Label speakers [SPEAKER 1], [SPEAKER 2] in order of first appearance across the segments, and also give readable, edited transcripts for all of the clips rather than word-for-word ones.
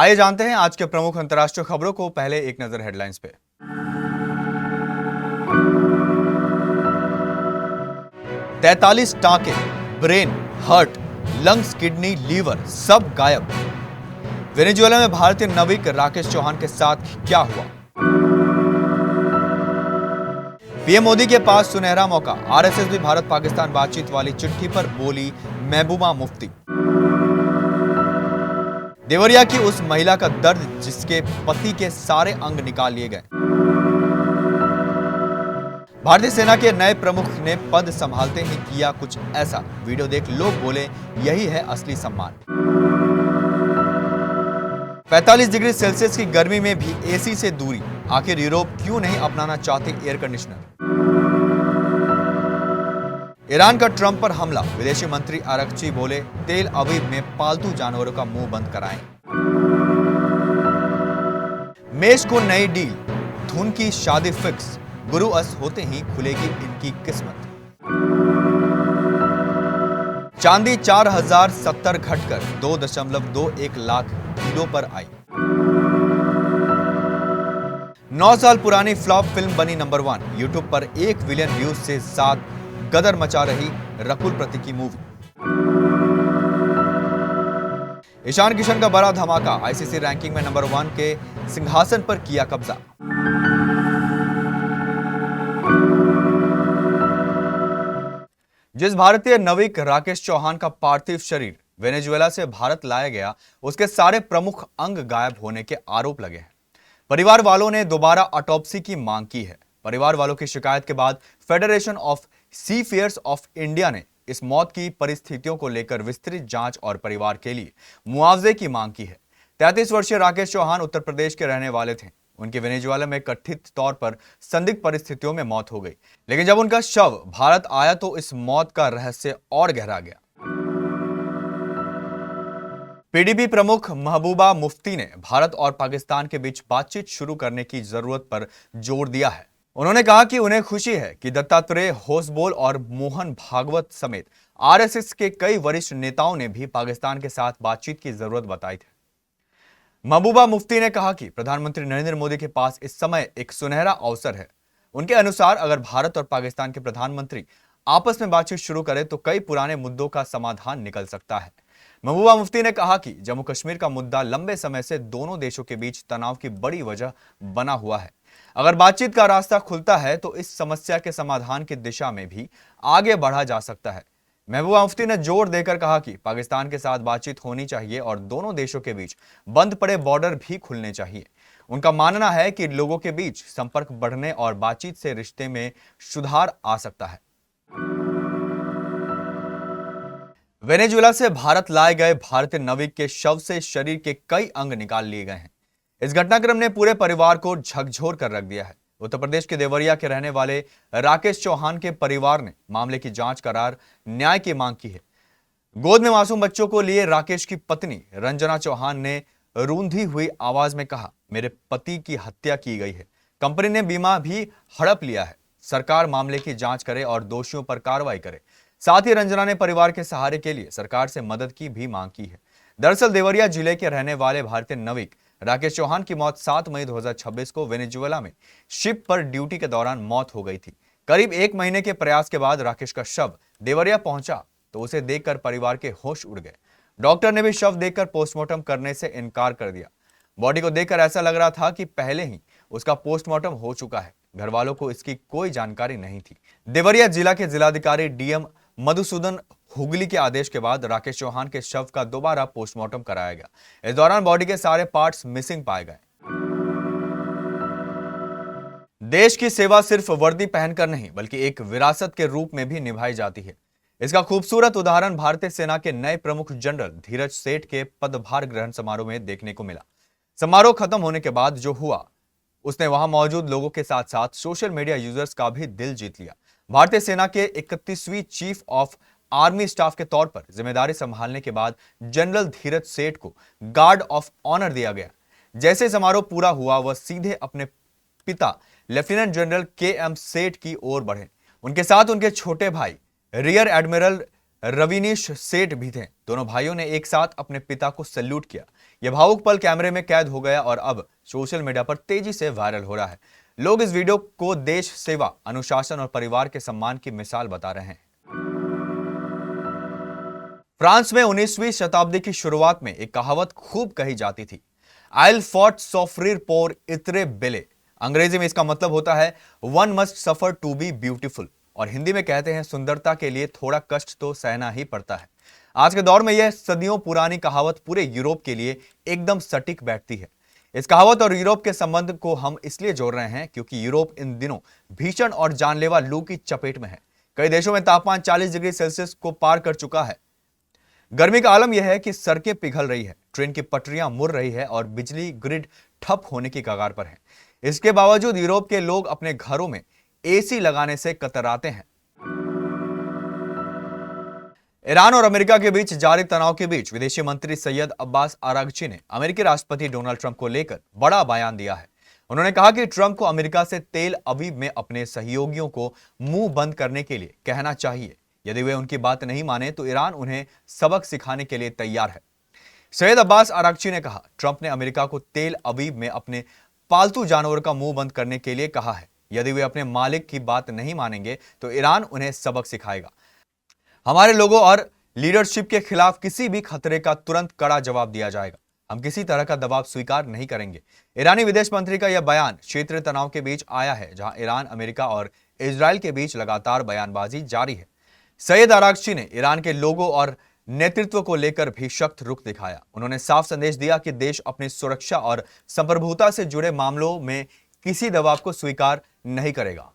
[SPEAKER 1] आइए जानते हैं आज के प्रमुख अंतर्राष्ट्रीय खबरों को। पहले एक नजर हेडलाइंस पे। 43 टांके, brain, heart, lungs, kidney, liver सब गायब। वेनेजुएला में भारतीय नाविक राकेश चौहान के साथ क्या हुआ? पीएम मोदी के पास सुनहरा मौका, आरएसएस भी भारत पाकिस्तान बातचीत वाली चिट्ठी पर बोली महबूबा मुफ्ती। देवरिया की उस महिला का दर्द जिसके पति के सारे अंग निकाल लिए गए। भारतीय सेना के नए प्रमुख ने पद संभालते ही किया कुछ ऐसा, वीडियो देख लोग बोले यही है असली सम्मान। 45 डिग्री सेल्सियस की गर्मी में भी एसी से दूरी, आखिर यूरोप क्यों नहीं अपनाना चाहते एयर कंडीशनर? ईरान का ट्रंप पर हमला, विदेशी मंत्री अरगची बोले तेल अवीव में पालतू जानवरों का मुंह बंद कराएं। मेष को नई डील, धुन की शादी फिक्स, गुरु अस्त होते ही खुलेगी इनकी किस्मत। चांदी 4070 घटकर 2.21 लाख किलो पर आई। 9 साल पुरानी फ्लॉप फिल्म बनी नंबर 1, यूट्यूब पर 1 बिलियन व्यूज से साथ गदर मचा रही रकुल प्रतीक की मूवी। ईशान किशन का बड़ा धमाका, आईसीसी रैंकिंग में नंबर 1 के सिंहासन पर किया कब्जा। जिस भारतीय नाविक राकेश चौहान का पार्थिव शरीर वेनेजुएला से भारत लाया गया, उसके सारे प्रमुख अंग गायब होने के आरोप लगे हैं। परिवार वालों ने दोबारा ऑटोप्सी की मांग की है। परिवार वालों की शिकायत के बाद फेडरेशन ऑफ सीफेयर्स ऑफ इंडिया ने इस मौत की परिस्थितियों को लेकर विस्तृत जांच और परिवार के लिए मुआवजे की मांग की है। 33 वर्षीय राकेश चौहान उत्तर प्रदेश के रहने वाले थे। उनके वेनेजुएला में कथित तौर पर संदिग्ध परिस्थितियों में मौत हो गई, लेकिन जब उनका शव भारत आया तो इस मौत का रहस्य और गहरा गया। पीडीपी प्रमुख महबूबा मुफ्ती ने भारत और पाकिस्तान के बीच बातचीत शुरू करने की जरूरत पर जोर दिया है। उन्होंने कहा कि उन्हें खुशी है कि दत्तात्रेय होसबोल और मोहन भागवत समेत आरएसएस के कई वरिष्ठ नेताओं ने भी पाकिस्तान के साथ बातचीत की जरूरत बताई थी। महबूबा मुफ्ती ने कहा कि प्रधानमंत्री नरेंद्र मोदी के पास इस समय एक सुनहरा अवसर है। उनके अनुसार अगर भारत और पाकिस्तान के प्रधानमंत्री आपस में बातचीत शुरू करें तो कई पुराने मुद्दों का समाधान निकल सकता है। महबूबा मुफ्ती ने कहा कि जम्मू कश्मीर का मुद्दा लंबे समय से दोनों देशों के बीच तनाव की बड़ी वजह बना हुआ है। अगर बातचीत का रास्ता खुलता है तो इस समस्या के समाधान की दिशा में भी आगे बढ़ा जा सकता है। महबूबा मुफ्ती ने जोर देकर कहा कि पाकिस्तान के साथ बातचीत होनी चाहिए और दोनों देशों के बीच बंद पड़े बॉर्डर भी खुलने चाहिए। उनका मानना है कि लोगों के बीच संपर्क बढ़ने और बातचीत से रिश्ते में सुधार आ सकता है। वेनेजुएला से भारत लाए गए भारतीय नाविक के शव से शरीर के कई अंग निकाल लिए गए हैं। इस घटनाक्रम ने पूरे परिवार को झकझोर कर रख दिया है। उत्तर प्रदेश के देवरिया के रहने वाले राकेश चौहान के परिवार ने मामले की जांच करार न्याय की मांग की है। गोद में मासूम बच्चों को लिए राकेश की पत्नी रंजना चौहान ने रूंधी हुई आवाज में कहा, मेरे पति की हत्या की गई है। कंपनी ने बीमा भी हड़प लिया है। सरकार मामले की जांच करे और दोषियों पर कार्रवाई करे। साथ ही रंजना ने परिवार के सहारे के लिए सरकार से मदद की भी मांग की है। दरअसल देवरिया जिले के रहने वाले भारतीय नाविक राकेश चौहान की मौत 7 मई 2026 को वेनेजुएला में शिप पर ड्यूटी के दौरान मौत हो गई थी। करीब 1 महीने के प्रयास के बाद राकेश का शव देवरिया पहुंचा तो उसे देखकर परिवार के होश उड़ गए। डॉक्टर ने भी शव देखकर पोस्टमार्टम करने से इनकार कर दिया। बॉडी को देखकर ऐसा लग रहा था कि पहले ही उसका पोस्टमार्टम हो चुका है। घर वालों को इसकी कोई जानकारी नहीं थी। देवरिया जिला के जिलाधिकारी डीएम मधुसूदन हुगली के आदेश के बाद राकेश चौहान के शव का दोबारा पोस्टमार्टम कराया गया। इस दौरान बॉडी के सारे पार्ट्स मिसिंग पाए गए। देश की सेवा सिर्फ वर्दी पहनकर नहीं बल्कि एक विरासत के रूप में भी निभाई जाती है। इसका खूबसूरत उदाहरण भारतीय सेना के नए प्रमुख जनरल धीरज सेठ के पदभार ग्रहण समारोह में देखने को मिला। समारोह खत्म होने के बाद जो हुआ उसने वहां मौजूद लोगों के साथ साथ सोशल मीडिया यूजर्स का भी दिल जीत लिया। भारतीय सेना के 31वीं चीफ ऑफ आर्मी स्टाफ के तौर पर जिम्मेदारी संभालने के बाद जनरल धीरज सेठ को गार्ड ऑफ ऑनर दिया गया। जैसे समारोह पूरा हुआ वह सीधे अपने पिता लेफ्टिनेंट जनरल के.एम. सेठ की ओर बढ़े। उनके साथ उनके छोटे भाई रियर एडमिरल रविनीश सेठ भी थे। दोनों भाइयों ने एक साथ अपने पिता को सैल्यूट किया। यह भावुक पल कैमरे में कैद हो गया और अब सोशल मीडिया पर तेजी से वायरल हो रहा है। लोग इस वीडियो को देश सेवा, अनुशासन और परिवार के सम्मान की मिसाल बता रहे हैं। फ्रांस में 19वीं शताब्दी की शुरुआत में एक कहावत खूब कही जाती थी, आइल फॉट सॉफ्रीर पोर इतरे बेले। अंग्रेजी में इसका मतलब होता है one must suffer to be beautiful, और हिंदी में कहते हैं सुंदरता के लिए थोड़ा कष्ट तो सहना ही पड़ता है। आज के दौर में यह सदियों पुरानी कहावत पूरे यूरोप के लिए एकदम सटीक बैठती है। इस कहावत और यूरोप के संबंध को हम इसलिए जोड़ रहे हैं क्योंकि यूरोप इन दिनों भीषण और जानलेवा लू की चपेट में है। कई देशों में तापमान 40 डिग्री सेल्सियस को पार कर चुका है। गर्मी का आलम यह है कि सड़कें पिघल रही है, ट्रेन की पटरियां मुड़ रही है और बिजली ग्रिड ठप होने की कगार पर है। इसके बावजूद यूरोप के लोग अपने घरों में एसी लगाने से कतराते हैं। ईरान और अमेरिका के बीच जारी तनाव के बीच विदेशी मंत्री सैयद अब्बास आरागची ने अमेरिकी राष्ट्रपति डोनाल्ड ट्रंप को लेकर बड़ा बयान दिया है। उन्होंने कहा कि ट्रंप को अमेरिका से तेल अवीव में अपने सहयोगियों को मुंह बंद करने के लिए कहना चाहिए। यदि वे उनकी बात नहीं माने तो ईरान उन्हें सबक सिखाने के लिए तैयार है। सैयद अब्बास आरागची ने कहा, ट्रंप ने अमेरिका को तेल अवीव में अपने पालतू जानवर का मुंह बंद करने के लिए कहा है। यदि वे अपने मालिक की बात नहीं मानेंगे तो ईरान उन्हें सबक सिखाएगा। हमारे लोगों और लीडरशिप के खिलाफ किसी भी खतरे का तुरंत कड़ा जवाब दिया जाएगा। हम किसी तरह का दबाव स्वीकार नहीं करेंगे। ईरानी विदेश मंत्री का यह बयान क्षेत्रीय तनाव के बीच आया है, जहां ईरान, अमेरिका और इजराइल के बीच लगातार बयानबाजी जारी है। सैयद आरागची ने ईरान के लोगों और नेतृत्व को लेकर भी सख्त रुख दिखाया। उन्होंने साफ संदेश दिया कि देश अपनी सुरक्षा और संप्रभुता से जुड़े मामलों में किसी दबाव को स्वीकार नहीं करेगा।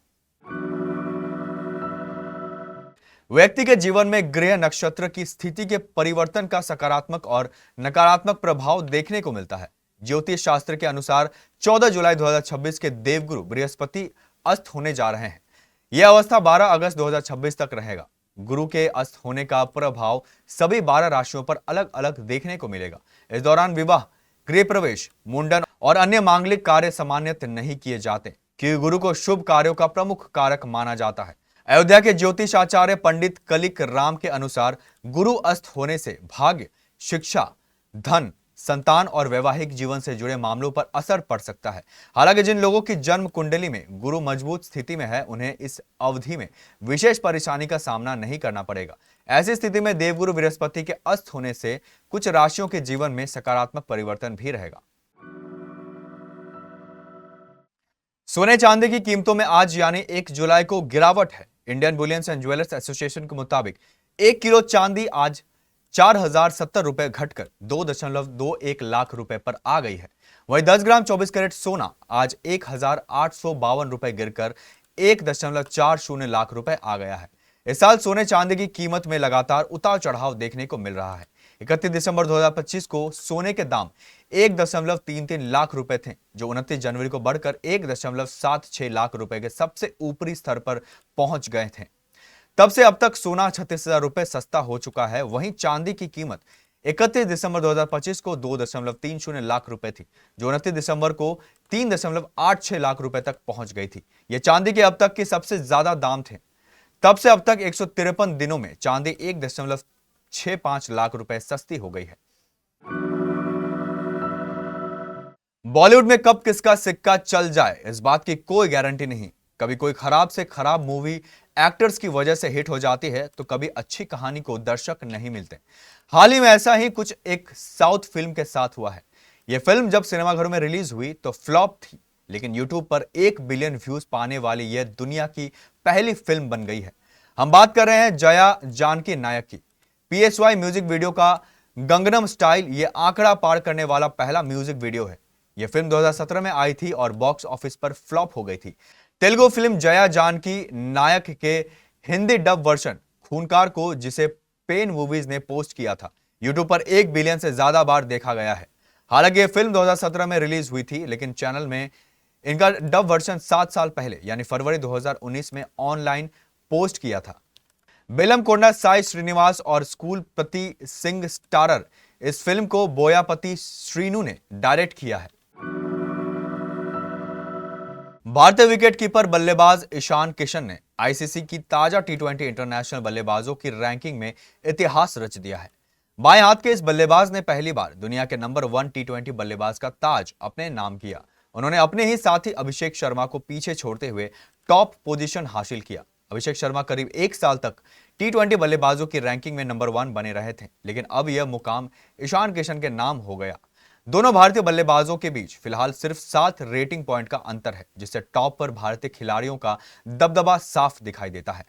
[SPEAKER 1] व्यक्ति के जीवन में ग्रह नक्षत्र की स्थिति के परिवर्तन का सकारात्मक और नकारात्मक प्रभाव देखने को मिलता है। ज्योतिष शास्त्र के अनुसार 14 जुलाई 2026 के देवगुरु बृहस्पति अस्त होने जा रहे हैं। यह अवस्था 12 अगस्त 2026 तक रहेगा। गुरु के अस्त होने का प्रभाव सभी 12 राशियों पर अलग अलग देखने को मिलेगा। इस दौरान विवाह, गृह प्रवेश, मुंडन और अन्य मांगलिक कार्य सामान्यतः नहीं किए जाते, क्योंकि गुरु को शुभ कार्यों का प्रमुख कारक माना जाता है। अयोध्या के ज्योतिष आचार्य पंडित कलिक राम के अनुसार गुरु अस्त होने से भाग्य, शिक्षा, धन, संतान और वैवाहिक जीवन से जुड़े मामलों पर असर पड़ सकता है। हालांकि जिन लोगों की जन्म कुंडली में गुरु मजबूत स्थिति में है, उन्हें इस अवधि में विशेष परेशानी का सामना नहीं करना पड़ेगा। ऐसी स्थिति में देवगुरु बृहस्पति के अस्त होने से कुछ राशियों के जीवन में सकारात्मक परिवर्तन भी रहेगा। सोने चांदी की कीमतों में आज यानी 1 जुलाई को गिरावट है। Indian bullions and jewellers association के मुताबिक 1 किलो चांदी आज 4070 रुपए घटकर 2.21 लाख रुपए पर आ गई है। वहीं 10 ग्राम 24 कैरेट सोना आज 1852 रुपए गिरकर 1.40 लाख रुपए आ गया है। इस साल सोने चांदी की कीमत में लगातार उतार चढ़ाव देखने को मिल रहा है। 31 दिसंबर 2025 को सोने के दाम 1.33 लाख रुपए थे, जो 29 जनवरी को बढ़कर 1.76 लाख रुपए के सबसे ऊपरी स्तर पर पहुंच गए थे। तब से अब तक सोना 36,000 रुपए सस्ता हो चुका है। वहीं चांदी की कीमत 31 दिसंबर 2025 को 2.30 लाख रुपए थी, जो 29 दिसंबर को 3.86 लाख रुपए तक पहुंच गई थी। यह चांदी के अब तक के सबसे ज्यादा दाम थे। तब से अब तक 153 दिनों में चांदी 1.65 लाख रुपए सस्ती हो गई है। बॉलीवुड में कब किसका सिक्का चल जाए, इस बात की कोई गारंटी नहीं। कभी कोई खराब से खराब मूवी एक्टर्स की वजह से हिट हो जाती है, तो कभी अच्छी कहानी को दर्शक नहीं मिलते। हाल ही में ऐसा ही कुछ एक साउथ फिल्म के साथ हुआ है। यह फिल्म जब सिनेमाघरों में रिलीज हुई तो फ्लॉप थी, लेकिन यूट्यूब पर 1 बिलियन व्यूज पाने वाली यह दुनिया की पहली फिल्म बन गई है। हम बात कर रहे हैं जया जानकी नायक की। PSY म्यूजिक वीडियो का गंगनम स्टाइल ये आंकड़ा पार करने वाला पहला म्यूजिक वीडियो है। यह फिल्म 2017 में आई थी और बॉक्स ऑफिस पर फ्लॉप हो गई थी। तेलुगु फिल्म जया जानकी नायक के हिंदी डब वर्जन खूंखार को, जिसे पेन मूवीज ने पोस्ट किया था, यूट्यूब पर 1 बिलियन से ज्यादा बार देखा गया है। हालांकि यह फिल्म 2017 में रिलीज हुई थी, लेकिन चैनल में इनका डब वर्जन 7 साल पहले यानी फरवरी 2019 में ऑनलाइन पोस्ट किया था। बेलमकोंडा साई श्रीनिवास और स्कूल पति सिंह स्टारर इस फिल्म को बोयापति श्रीनु ने डायरेक्ट किया है। भारतीय विकेटकीपर बल्लेबाज ईशान किशन ने आईसीसी की ताजा T20 इंटरनेशनल बल्लेबाजों की रैंकिंग में इतिहास रच दिया है। बाएं हाथ के इस बल्लेबाज ने पहली बार दुनिया के नंबर 1 टी20 बल्लेबाज का ताज अपने नाम किया। उन्होंने अपने ही साथी अभिषेक शर्मा को पीछे छोड़ते हुए टॉप पोजीशन हासिल किया। अभिषेक शर्मा करीब एक साल तक टी20 बल्लेबाजों की रैंकिंग में नंबर 1 बने रहे थे, लेकिन अब यह मुकाम ईशान किशन के नाम हो गया। दोनों भारतीय बल्लेबाजों के बीच फिलहाल सिर्फ 7 रेटिंग पॉइंट का अंतर है, जिससे टॉप पर भारतीय खिलाड़ियों का दबदबा साफ दिखाई देता है।